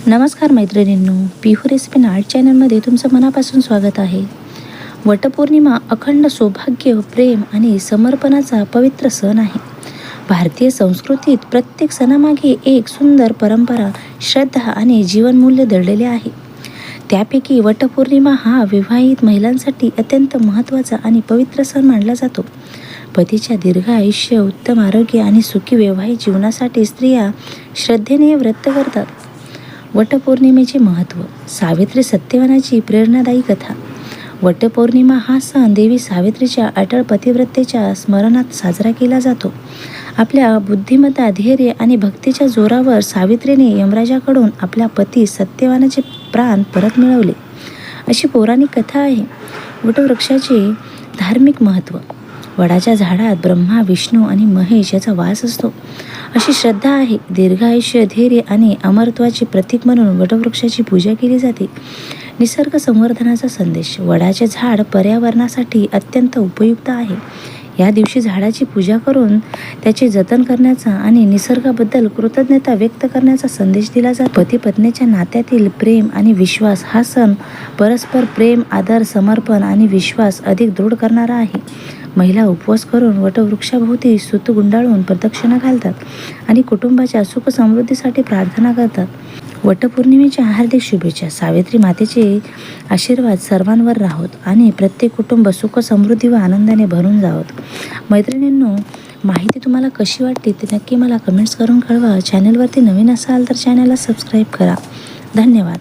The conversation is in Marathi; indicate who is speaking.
Speaker 1: नमस्कार मैत्रिणींनो, पिहू रेसिपी आर्ट चॅनलमध्ये तुमचं मनापासून स्वागत आहे. वटपौर्णिमा अखंड सौभाग्य, प्रेम आणि समर्पणाचा पवित्र सण आहे. भारतीय संस्कृतीत प्रत्येक सणामागे एक सुंदर परंपरा, श्रद्धा आणि जीवनमूल्य दडलेले आहे. त्यापैकी वटपौर्णिमा हा विवाहित महिलांसाठी अत्यंत महत्त्वाचा आणि पवित्र सण मानला जातो. पतीच्या दीर्घ आयुष्य, उत्तम आरोग्य आणि सुखी वैवाहिक जीवनासाठी स्त्रिया श्रद्धेने व्रत करतात. वटपौर्णिमेचे महत्त्व. सावित्री सत्यवानाची प्रेरणादायी कथा. वटपौर्णिमा हा सण देवी सावित्रीच्या अटळ पतिव्रतेच्या स्मरणात साजरा केला जातो. आपल्या बुद्धिमत्ता, धैर्य आणि भक्तीच्या जोरावर सावित्रीने यमराजाकडून आपल्या पती सत्यवानाचे प्राण परत मिळवले, अशी पौराणिक कथा आहे. वटवृक्षाचे धार्मिक महत्त्व. वडाच्या झाडात ब्रह्मा, विष्णू आणि महेश याचा वास असतो, अशी श्रद्धा आहे. दीर्घायुष्य, धैर्य आणि अमरत्वाचे प्रतीक म्हणून वटवृक्षाची पूजा केली जाते. निसर्ग संवर्धनाचा संदेश. वडाचे झाड पर्यावरणासाठी अत्यंत उपयुक्त आहे. या दिवशी झाडाची पूजा करून त्याचे जतन करण्याचा आणि निसर्गाबद्दल कृतज्ञता व्यक्त करण्याचा संदेश दिला जातो. पती पत्नीच्या नात्यातील प्रेम आणि विश्वास. हा सण परस्पर प्रेम, आदर, समर्पण आणि विश्वास अधिक दृढ करणारा आहे. महिला उपवास करून वटवृक्षाभोवती सूत गुंडाळून प्रदक्षिणा घालतात आणि कुटुंबाच्या सुख समृद्धीसाठी प्रार्थना करतात. वटपौर्णिमेच्या हार्दिक शुभेच्छा. सावित्री मातेचे आशीर्वाद सर्वांवर राहोत आणि प्रत्येक कुटुंब सुख, समृद्धी व आनंदाने भरून जावत. मैत्रिणींनो, माहिती तुम्हाला कशी वाटते ते नक्की मला कमेंट्स करून कळवा. चॅनलवरती नवीन असाल तर चॅनलला सबस्क्राईब करा. धन्यवाद.